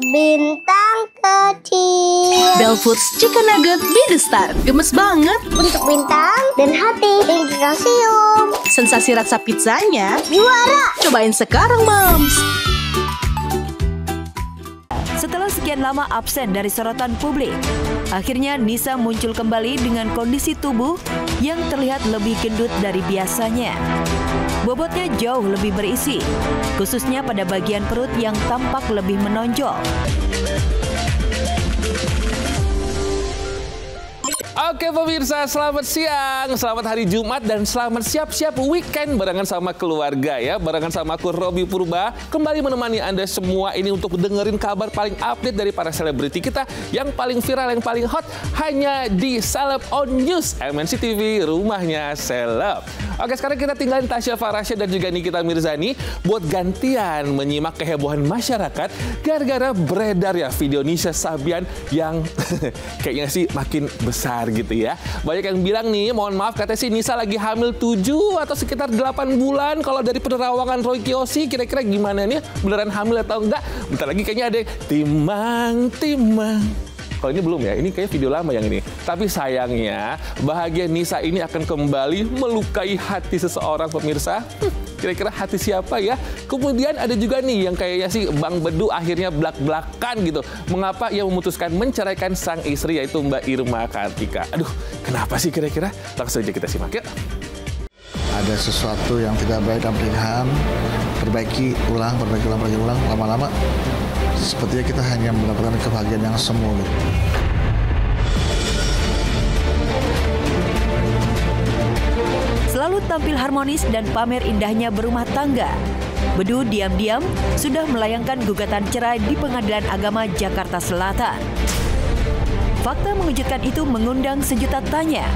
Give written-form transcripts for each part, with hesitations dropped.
Bintang kecil. Bell Foods Chicken Nugget Be The Star. Gemes banget. Untuk bintang dan hati. Tinggi kalsium. Sensasi rasa pizzanya Juara. cobain sekarang, Moms. Setelah sekian lama absen dari sorotan publik, akhirnya Nisa muncul kembali dengan kondisi tubuh yang terlihat lebih gendut dari biasanya. Bobotnya jauh lebih berisi, khususnya pada bagian perut yang tampak lebih menonjol. Oke pemirsa, selamat siang, selamat hari Jumat, dan selamat siap-siap weekend barengan sama keluarga ya. Barengan sama aku Robby Purba, kembali menemani Anda semua ini untuk dengerin kabar paling update dari para selebriti kita yang paling viral, yang paling hot, hanya di Celeb on News, MNC TV, rumahnya seleb. Oke, sekarang kita tinggalin Tasya Farahsya dan juga Nikita Mirzani buat gantian menyimak kehebohan masyarakat gara-gara beredar ya video Nisa Sabian yang kayaknya sih makin besar gitu ya. Banyak yang bilang nih, mohon maaf, katanya sih Nisa lagi hamil 7 atau sekitar 8 bulan. Kalau dari penerawangan Roy Kiyoshi, kira-kira gimana nih? Beneran hamil atau enggak? Bentar lagi kayaknya ada timang-timang. Kalau ini belum ya, ini kayak video lama yang ini. Tapi sayangnya, bahagia Nisa ini akan kembali melukai hati seseorang pemirsa. Kira-kira hati siapa ya? Kemudian ada juga nih yang kayaknya sih Bang Bedu akhirnya belak-belakan gitu. Mengapa ia memutuskan menceraikan sang istri yaitu Mbak Irma Kartika. Aduh, kenapa sih kira-kira? Langsung aja kita simak yuk. Ada sesuatu yang tidak baik dalam pernikahan, perbaiki ulang, lama-lama sepertinya kita hanya mendapatkan kebahagiaan yang semu. Selalu tampil harmonis dan pamer indahnya berumah tangga, Bedu diam-diam sudah melayangkan gugatan cerai di Pengadilan Agama Jakarta Selatan. Fakta mengejutkan itu mengundang sejuta tanya.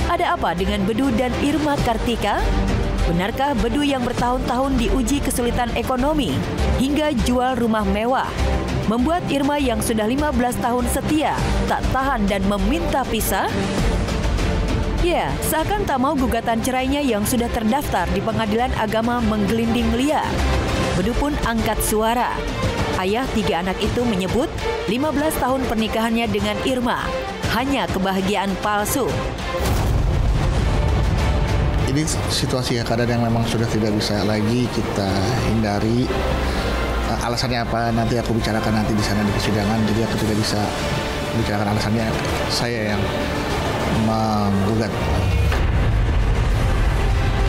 Ada apa dengan Bedu dan Irma Kartika? Benarkah Bedu yang bertahun-tahun diuji kesulitan ekonomi hingga jual rumah mewah membuat Irma yang sudah 15 tahun setia tak tahan dan meminta pisah? Ya, seakan tak mau gugatan cerainya yang sudah terdaftar di Pengadilan Agama menggelinding liar. Bedu pun angkat suara. Ayah 3 anak itu menyebut 15 tahun pernikahannya dengan Irma hanya kebahagiaan palsu. Ini situasi keadaan yang memang sudah tidak bisa lagi kita hindari. Alasannya apa nanti aku bicarakan nanti di sana di persidangan, jadi aku tidak bisa bicarakan alasannya, saya yang menggugat.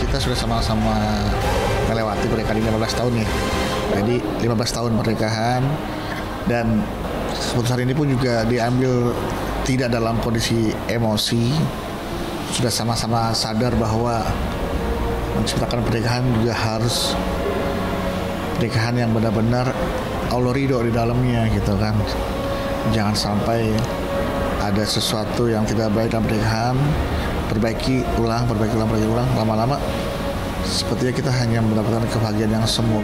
Kita sudah sama-sama melewati pernikahan 15 tahun nih. Jadi 15 tahun pernikahan, dan keputusan ini pun juga diambil tidak dalam kondisi emosi. Sudah sama-sama sadar bahwa menciptakan pernikahan juga harus pernikahan yang benar-benar Allah ridho di dalamnya gitu kan. Jangan sampai ada sesuatu yang tidak baik dalam pernikahan, perbaiki ulang, lama-lama sepertinya kita hanya mendapatkan kebahagiaan yang semu.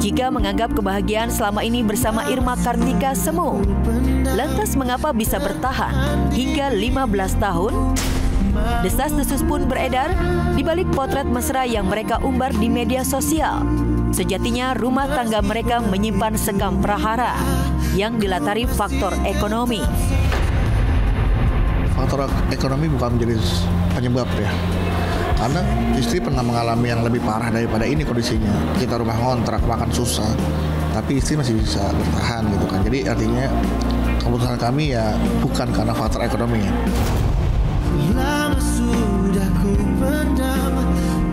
Jika menganggap kebahagiaan selama ini bersama Irma Kartika semu, lantas mengapa bisa bertahan hingga 15 tahun? Desas-desus pun beredar di balik potret mesra yang mereka umbar di media sosial. Sejatinya rumah tangga mereka menyimpan sekam prahara yang dilatari faktor ekonomi. Faktor ekonomi bukan menjadi penyebab ya. Karena istri pernah mengalami yang lebih parah daripada ini kondisinya. Kita rumah ngontrak, makan susah, tapi istri masih bisa bertahan gitu kan. Jadi artinya keputusan kami ya bukan karena faktor ekonomi ya.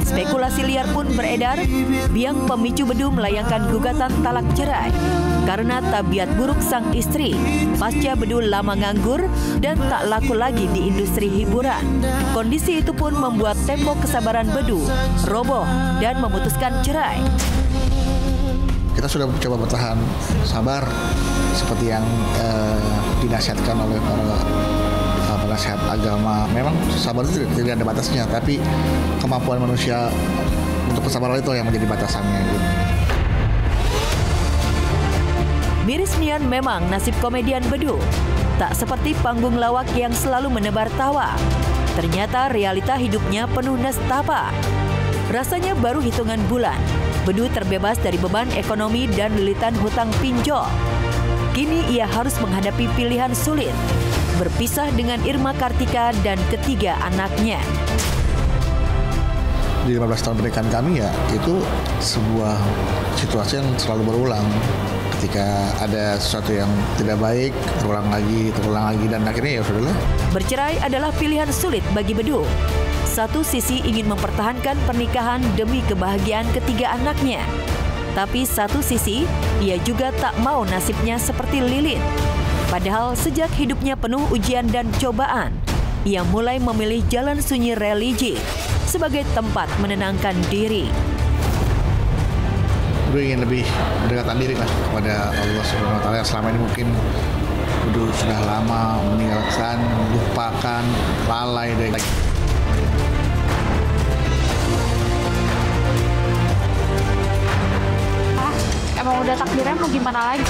Spekulasi liar pun beredar, biang pemicu Bedu melayangkan gugatan talak cerai karena tabiat buruk sang istri pasca Bedu lama nganggur dan tak laku lagi di industri hiburan. Kondisi itu pun membuat tembok kesabaran Bedu roboh dan memutuskan cerai. Kita sudah mencoba bertahan sabar seperti yang dinasihatkan oleh para penasihat agama. Memang sabar itu tidak ada batasnya, tapi kemampuan manusia untuk kesabaran itu yang menjadi batasannya gitu. Miris nian memang nasib komedian Bedu. Tak seperti panggung lawak yang selalu menebar tawa. Ternyata realita hidupnya penuh nestapa. Rasanya baru hitungan bulan, Bedu terbebas dari beban ekonomi dan lilitan hutang pinjol. Kini ia harus menghadapi pilihan sulit, berpisah dengan Irma Kartika dan ketiga anaknya. Di 15 tahun pernikahan kami ya, itu sebuah situasi yang selalu berulang. Ketika ada sesuatu yang tidak baik, terulang lagi, dan akhirnya ya sudahlah. Bercerai adalah pilihan sulit bagi Bedu. Satu sisi ingin mempertahankan pernikahan demi kebahagiaan ketiga anaknya. Tapi satu sisi, ia juga tak mau nasibnya seperti Lilin. Padahal sejak hidupnya penuh ujian dan cobaan, ia mulai memilih jalan sunyi religi sebagai tempat menenangkan diri. Bedu ingin lebih mendekatkan diri lah kepada Allah Subhanahu Wa Taala yang selama ini mungkin Bedu sudah lama meninggalkan, lupakan, lalai dari. Emang udah takdirnya mau gimana lagi?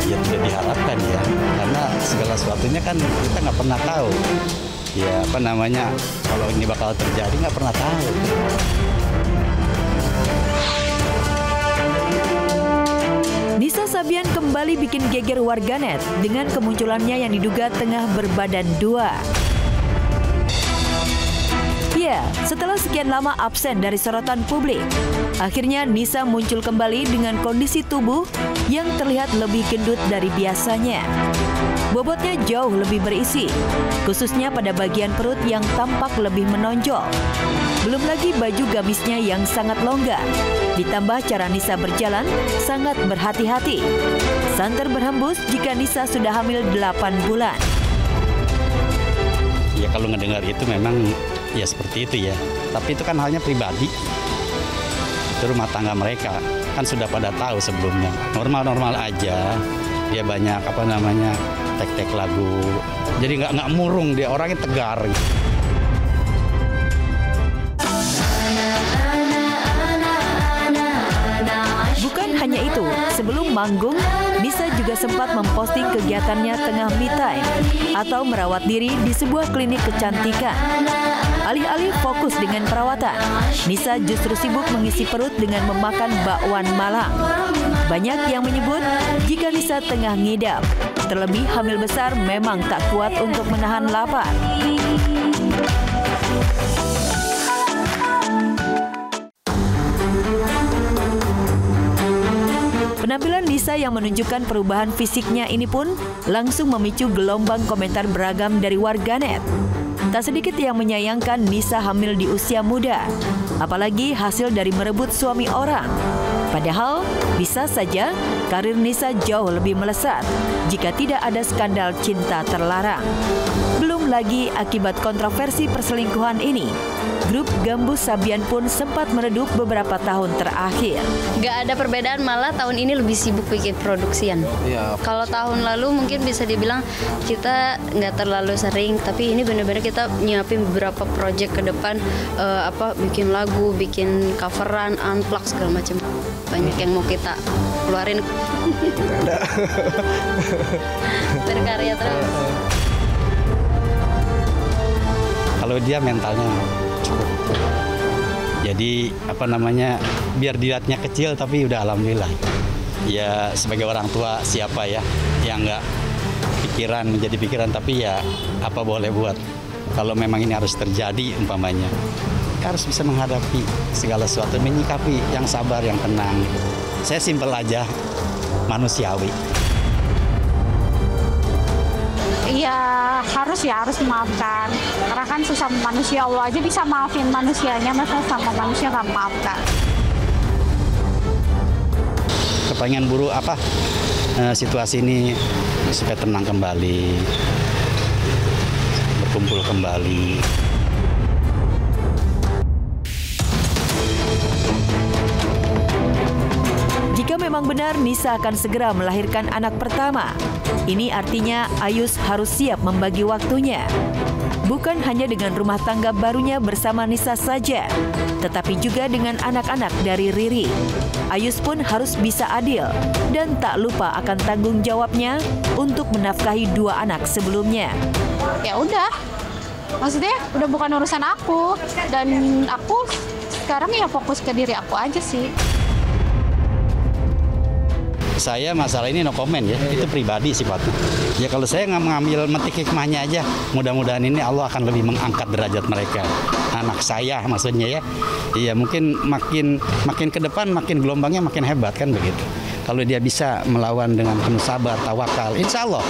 Ya tidak diharapkan ya, karena segala sesuatunya kan kita nggak pernah tahu. Ya apa namanya, kalau ini bakal terjadi nggak pernah tahu. Nisa Sabian kembali bikin geger warganet dengan kemunculannya yang diduga tengah berbadan dua. Ya, setelah sekian lama absen dari sorotan publik, akhirnya Nisa muncul kembali dengan kondisi tubuh yang terlihat lebih gendut dari biasanya. Bobotnya jauh lebih berisi, khususnya pada bagian perut yang tampak lebih menonjol. Belum lagi baju gamisnya yang sangat longgar, ditambah cara Nisa berjalan sangat berhati-hati. Santer berhembus jika Nisa sudah hamil 8 bulan. Ya kalau ngedengar itu memang ya seperti itu ya. Tapi itu kan halnya pribadi. Itu rumah tangga mereka kan sudah pada tahu sebelumnya. Normal-normal aja. Dia banyak apa namanya tek-tek lagu. Jadi nggak murung, dia orangnya tegar. Bukan hanya itu, sebelum manggung, Nisa juga sempat memposting kegiatannya tengah me time atau merawat diri di sebuah klinik kecantikan. Alih-alih fokus dengan perawatan, Nisa justru sibuk mengisi perut dengan memakan bakwan Malang. Banyak yang menyebut jika Nisa tengah ngidam, terlebih hamil besar memang tak kuat untuk menahan lapar. Penampilan Nisa yang menunjukkan perubahan fisiknya ini pun langsung memicu gelombang komentar beragam dari warganet. Tak sedikit yang menyayangkan Nisa hamil di usia muda, apalagi hasil dari merebut suami orang. Padahal bisa saja karir Nisa jauh lebih melesat jika tidak ada skandal cinta terlarang. Belum lagi akibat kontroversi perselingkuhan ini, grup Gambus Sabian pun sempat meredup beberapa tahun terakhir. Gak ada perbedaan, malah tahun ini lebih sibuk bikin produksian. Kalau tahun lalu mungkin bisa dibilang kita nggak terlalu sering, tapi ini benar-benar kita nyiapin beberapa project ke depan, bikin lagu, bikin coveran, unplug segala macam. Banyak yang mau kita keluarin. Berkarya terus. Kalau dia mentalnya cukup. Jadi biar dilihatnya kecil tapi udah alhamdulillah. Ya sebagai orang tua siapa ya yang nggak menjadi pikiran, tapi ya apa boleh buat. Kalau memang ini harus terjadi umpamanya, kita harus bisa menghadapi segala sesuatu, menyikapi yang sabar, yang tenang. Saya simpel aja, manusiawi. Ya harus memaafkan. Karena kan susah manusia, Allah aja bisa maafin manusianya, masa sama manusia nggak maafkan. Kepengen buru situasi ini supaya tenang kembali, berkumpul kembali. Jika memang benar Nisa akan segera melahirkan anak pertama, ini artinya Ayus harus siap membagi waktunya. Bukan hanya dengan rumah tangga barunya bersama Nisa saja, tetapi juga dengan anak-anak dari Riri. Ayus pun harus bisa adil dan tak lupa akan tanggung jawabnya untuk menafkahi 2 anak sebelumnya. Ya udah, Maksudnya udah bukan urusan aku, dan aku sekarang ya fokus ke diri aku aja sih. Saya masalah ini no comment ya, itu pribadi sifatnya. Ya kalau saya nggak mengambil metik hikmahnya aja, mudah-mudahan ini Allah akan lebih mengangkat derajat mereka. Anak saya maksudnya ya. Iya mungkin makin ke depan makin gelombangnya makin hebat kan begitu. Kalau dia bisa melawan dengan penuh sabar, tawakal, insya Allah.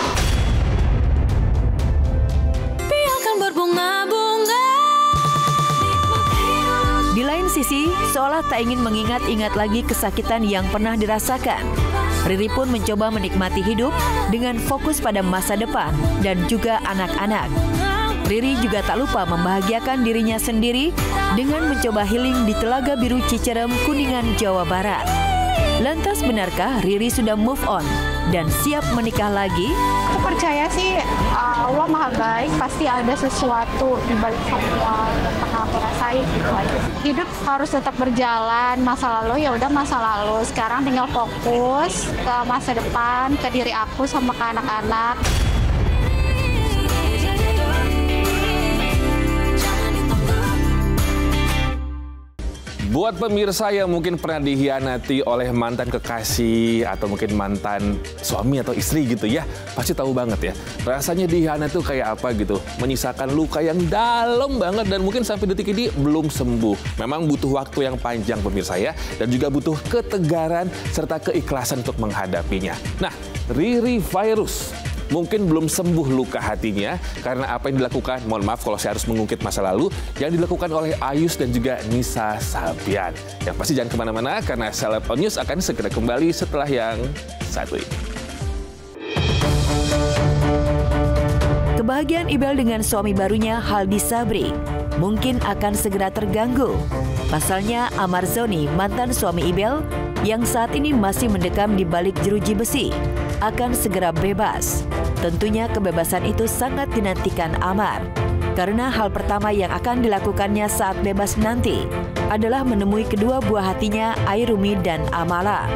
Di lain sisi, seolah tak ingin mengingat-ingat lagi kesakitan yang pernah dirasakan. Riri pun mencoba menikmati hidup dengan fokus pada masa depan dan juga anak-anak. Riri juga tak lupa membahagiakan dirinya sendiri dengan mencoba healing di Telaga Biru Cicerem, Kuningan, Jawa Barat. Lantas benarkah Riri sudah move on dan siap menikah lagi? Aku percaya sih Allah Maha Baik, pasti ada sesuatu di balik semua yang pernah aku rasain gitu aja. Hidup harus tetap berjalan, masa lalu ya udah masa lalu. Sekarang tinggal fokus ke masa depan, ke diri aku sama ke anak-anak. Buat pemirsa yang mungkin pernah dihianati oleh mantan kekasih atau mungkin mantan suami atau istri gitu ya, pasti tahu banget ya. Rasanya dihianati tuh kayak apa gitu, menyisakan luka yang dalam banget dan mungkin sampai detik ini belum sembuh. Memang butuh waktu yang panjang pemirsa ya, dan juga butuh ketegaran serta keikhlasan untuk menghadapinya. Nah, Riri Virus mungkin belum sembuh luka hatinya karena apa yang dilakukan, mohon maaf kalau saya harus mengungkit masa lalu, yang dilakukan oleh Ayus dan juga Nisa Sabian. Yang pasti jangan kemana-mana karena Celeb On News akan segera kembali setelah yang satu ini. Kebahagiaan Ibel dengan suami barunya Haldi Sabri mungkin akan segera terganggu. Pasalnya Amar Zoni, mantan suami Ibel, yang saat ini masih mendekam di balik jeruji besi, akan segera bebas. Tentunya kebebasan itu sangat dinantikan Amar. Karena hal pertama yang akan dilakukannya saat bebas nanti adalah menemui kedua buah hatinya, Airumi dan Amala.